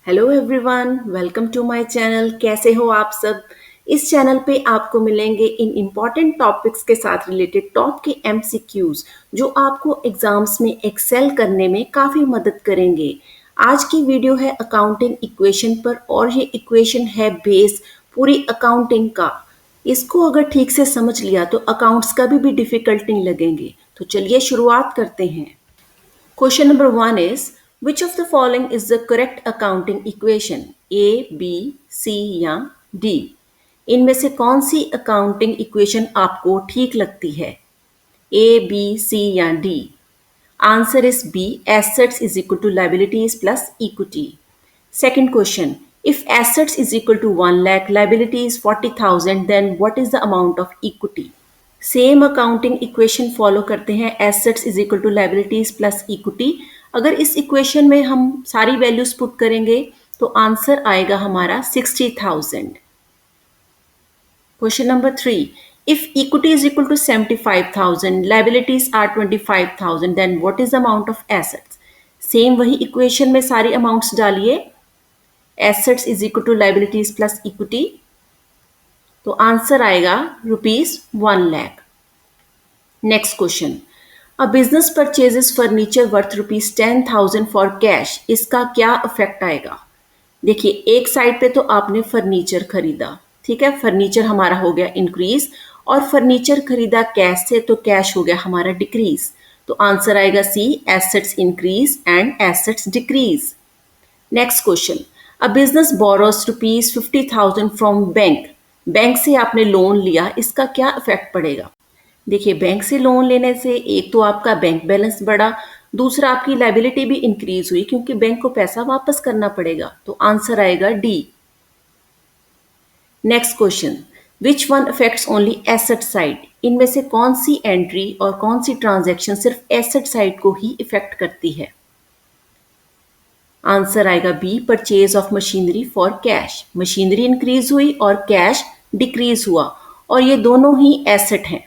Hello everyone, welcome to my channel. कैसे हो आप सब। इस चैनल पे आपको मिलेंगे इन इम्पॉर्टेंट टॉपिक्स के साथ रिलेटेड टॉप के एमसीक्यूज जो आपको एग्जाम्स में एक्सेल करने में काफ़ी मदद करेंगे। आज की वीडियो है अकाउंटिंग इक्वेशन पर और ये इक्वेशन है बेस पूरी अकाउंटिंग का। इसको अगर ठीक से समझ लिया तो अकाउंट्स कभी भी डिफिकल्ट नहीं लगेंगे। तो चलिए शुरुआत करते हैं। Question number one is which of the following is the correct accounting equation? A, B, C या D? इनमें से कौन सी अकाउंटिंग इक्वेशन आपको ठीक लगती है? A, B, C या D? Answer is B. Assets is equal to liabilities plus equity. Second question. If assets is equal to 1 lakh, liability is 40,000, then what is the amount of equity? Same accounting equation follow करते हैं। Assets is equal to liabilities plus equity. अगर इस equation में हम सारी values put करेंगे तो answer आएगा हमारा 60,000। Question number 3, if equity is equal to 75,000, liabilities are 25,000, then what is the amount of assets? Same वही इक्वेशन में सारी अमाउंट्स डालिए। Assets is equal to liabilities plus equity, तो आंसर आएगा ₹1,00,000। Next question, a business purchases furniture worth ₹10,000 for cash, इसका क्या effect आएगा? देखिए, एक साइड पे तो आपने फर्नीचर खरीदा, ठीक है, फर्नीचर हमारा हो गया इंक्रीज, और फर्नीचर खरीदा कैश से तो कैश हो गया हमारा डिक्रीज। तो आंसर आएगा C, assets increase and assets decrease. Next question, a business borrows ₹50,000 from bank, bank से आपने लोन लिया, इसका क्या इफेक्ट पड़ेगा? देखिए, बैंक से लोन लेने से एक तो आपका बैंक बैलेंस बढ़ा, दूसरा आपकी लाइबिलिटी भी इंक्रीज हुई क्योंकि बैंक को पैसा वापस करना पड़ेगा। तो आंसर आएगा D. Next question, which one affects only asset side, इनमें से कौन सी एंट्री और कौन सी ट्रांजैक्शन सिर्फ एसेट साइड को ही इफेक्ट करती है? आंसर आएगा B, purchase of machinery for cash. Machinery increase हुई और कैश डिक्रीज हुआ, और ये दोनों ही एसेट हैं।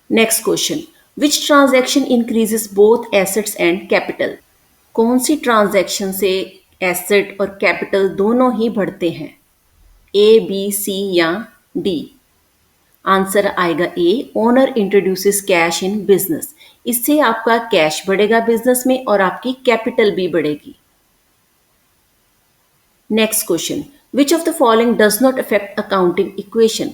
Next question, which transaction increases both assets and capital, कौन सी ट्रांजैक्शन से एसेट और कैपिटल दोनों ही बढ़ते हैं? ए, बी, सी या डी? आंसर आएगा A, owner introduces cash in business, इससे आपका कैश बढ़ेगा बिजनेस में और आपकी कैपिटल भी बढ़ेगी। Next question, which of the following does not affect accounting equation,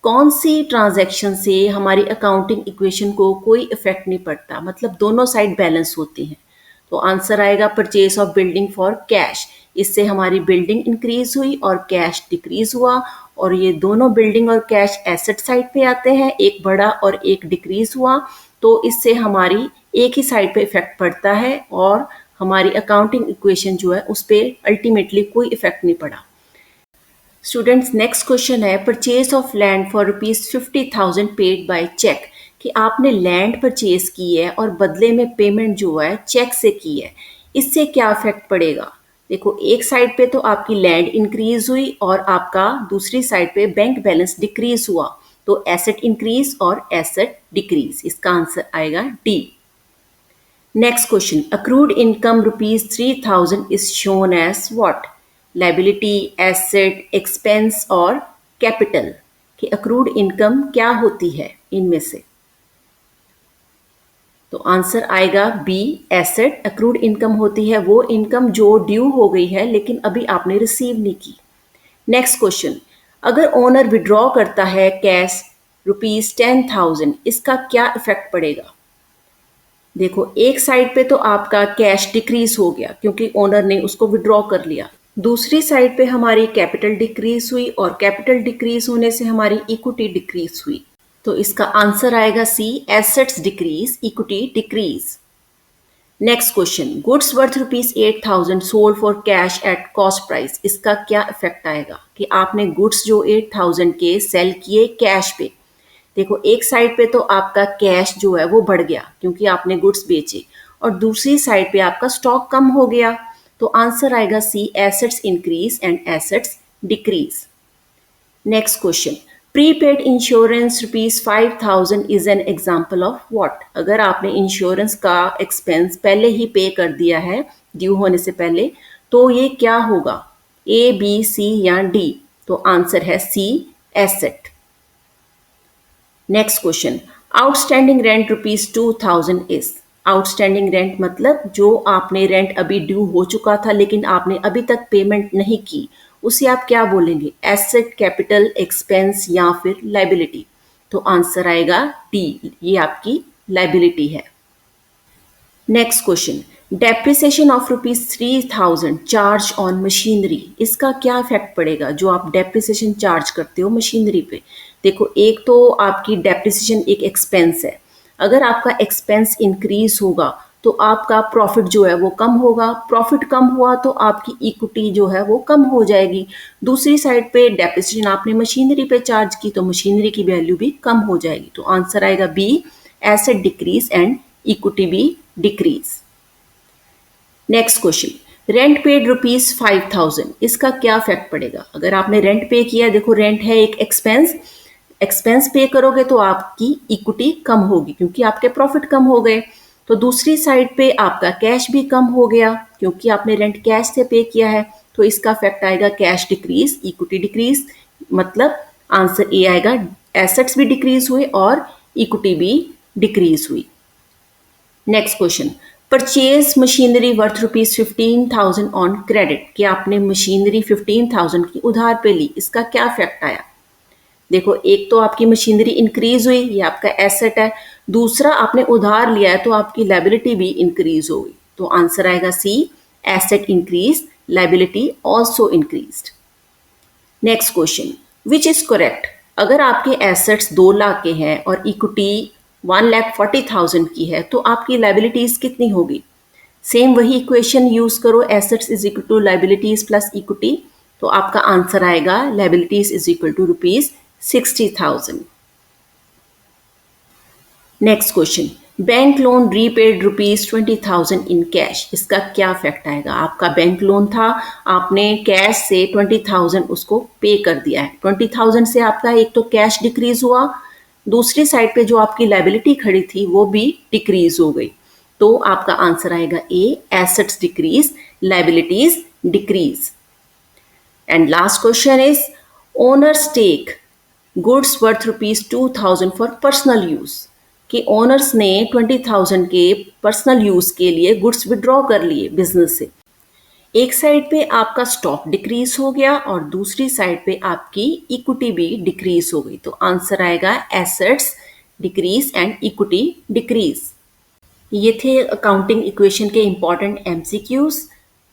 कौन सी ट्रांजैक्शन से हमारी अकाउंटिंग इक्वेशन को कोई इफेक्ट नहीं पड़ता, मतलब दोनों साइड बैलेंस होती हैं? तो आंसर आएगा purchase of building for cash, इससे हमारी बिल्डिंग इंक्रीज हुई और कैश डिक्रीज हुआ, और ये दोनों बिल्डिंग और कैश एसेट साइड पे आते हैं, एक बढ़ा और एक डिक्रीज हुआ, तो इससे हमारी एक ही साइड पे इफेक्ट पड़ता है और हमारी अकाउंटिंग इक्वेशन जो है उस पर अल्टीमेटली कोई इफेक्ट नहीं पड़ा। स्टूडेंट्स, नेक्स्ट क्वेश्चन है purchase of land for ₹50,000 paid by cheque, कि आपने लैंड परचेज की है और बदले में पेमेंट जो है चेक से की है, इससे क्या इफेक्ट पड़ेगा? देखो, एक साइड पे तो आपकी लैंड इंक्रीज हुई और आपका दूसरी साइड पे बैंक बैलेंस डिक्रीज हुआ, तो एसेट इंक्रीज और एसेट डिक्रीज, इसका आंसर आएगा D. Next question, accrued income ₹3,000 is shown as what, liability, asset, expense और कैपिटल, कि अक्रूड इनकम क्या होती है इनमें से? तो आंसर आएगा बी, एसेट। अक्रूड इनकम होती है वो इनकम जो ड्यू हो गई है लेकिन अभी आपने रिसीव नहीं की। नेक्स्ट क्वेश्चन, अगर ओनर विड्रॉ करता है कैश ₹10,000, इसका क्या इफेक्ट पड़ेगा? देखो, एक साइड पे तो आपका कैश डिक्रीज हो गया क्योंकि ओनर ने उसको विड्रॉ कर लिया, दूसरी साइड पे हमारी कैपिटल डिक्रीज हुई और कैपिटल डिक्रीज होने से हमारी इक्विटी डिक्रीज हुई, तो इसका आंसर आएगा C, assets decrease, equity decrease. Next question, goods worth ₹8,000 sold for cash at cost price, इसका क्या इफेक्ट आएगा? कि आपने गुड्स जो 8,000 के सेल किए कैश पे, देखो एक साइड पे तो आपका कैश जो है वो बढ़ गया क्योंकि आपने गुड्स बेचे, और दूसरी साइड पे आपका स्टॉक कम हो गया, तो आंसर आएगा C, assets increase and assets decrease. Next question, prepaid insurance ₹5,000 is an example of what? अगर आपने इंश्योरेंस का एक्सपेंस पहले ही पे कर दिया है ड्यू होने से पहले, तो ये क्या होगा? ए, बी, सी या डी? तो आंसर है C, asset. Next question, outstanding rent ₹2,000 is. Outstanding rent मतलब जो आपने रेंट अभी ड्यू हो चुका था लेकिन आपने अभी तक पेमेंट नहीं की, उसे आप क्या बोलेंगे? एसेट, कैपिटल, एक्सपेंस या फिर लाइबिलिटी? तो आंसर आएगा डी, ये आपकी लाइबिलिटी है। Next question, depreciation of ₹3,000 charge on machinery, इसका क्या इफेक्ट पड़ेगा? जो आप डेप्रिसिएशन चार्ज करते हो मशीनरी पे, देखो एक तो आपकी डेप्रिसिएशन एक एक्सपेंस है। अगर आपका एक्सपेंस इंक्रीज होगा तो आपका प्रॉफिट जो है वो कम होगा, प्रॉफिट कम हुआ तो आपकी इक्विटी जो है वो कम हो जाएगी। दूसरी साइड पे डेप्रिसिएशन आपने मशीनरी पे चार्ज की तो मशीनरी की वैल्यू भी कम हो जाएगी। तो आंसर आएगा B, asset decrease and equity भी decrease. Next question, rent paid ₹5,000, इसका क्या इफेक्ट पड़ेगा? अगर आपने रेंट पे किया, देखो रेंट है एक एक्सपेंस, एक्सपेंस पे करोगे तो आपकी इक्विटी कम होगी क्योंकि आपके प्रॉफिट कम हो गए। तो दूसरी साइड पे आपका कैश भी कम हो गया क्योंकि आपने रेंट कैश से पे किया है, तो इसका इफेक्ट आएगा कैश डिक्रीज, इक्विटी डिक्रीज। मतलब आंसर ए आएगा, एसेट्स भी डिक्रीज हुए और इक्विटी भी डिक्रीज हुई। Next question, purchase machinery worth ₹15,000 on credit, कि आपने मशीनरी 15,000 की उधार पे ली, इसका क्या इफेक्ट आया? देखो एक तो आपकी मशीनरी इंक्रीज हुई, ये आपका एसेट है। दूसरा आपने उधार लिया है तो आपकी लाइबिलिटी भी इंक्रीज हो गई। तो आंसर आएगा C, asset increase, liability also increased. Next question, which is correct? अगर आपके एसेट्स 2 लाख के हैं और इक्विटी 1,40,000 की है तो आपकी लाइबिलिटीज कितनी होगी? सेम वही इक्वेशन यूज करो, assets is equal to liabilities plus equity. तो आपका आंसर आएगा liabilities is equal to ₹60,000। Next question, bank loan repaid ₹20,000 in cash, इसका क्या इफेक्ट आएगा? आपका बैंक लोन था, आपने कैश से 20,000 उसको पे कर दिया है। 20,000 से आपका एक तो कैश डिक्रीज हुआ, दूसरी साइड पे जो आपकी लाइबिलिटी खड़ी थी वो भी डिक्रीज हो गई। तो आपका आंसर आएगा A, assets decrease, liabilities decrease. And last question is, owners take goods worth ₹2,000 for personal use, कि ओनर्स ने 20,000 के पर्सनल यूज के लिए गुड्स विड्रॉ कर लिए बिजनेस से। एक साइड पे आपका स्टॉक डिक्रीज हो गया और दूसरी साइड पे आपकी इक्विटी भी डिक्रीज हो गई। तो आंसर आएगा assets decrease and equity decrease. ये थे अकाउंटिंग इक्वेशन के इंपॉर्टेंट एमसीक्यूज।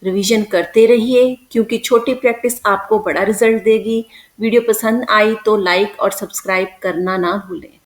रिवीजन करते रहिए क्योंकि छोटी प्रैक्टिस आपको बड़ा रिजल्ट देगी। वीडियो पसंद आई तो लाइक और सब्सक्राइब करना ना भूलें।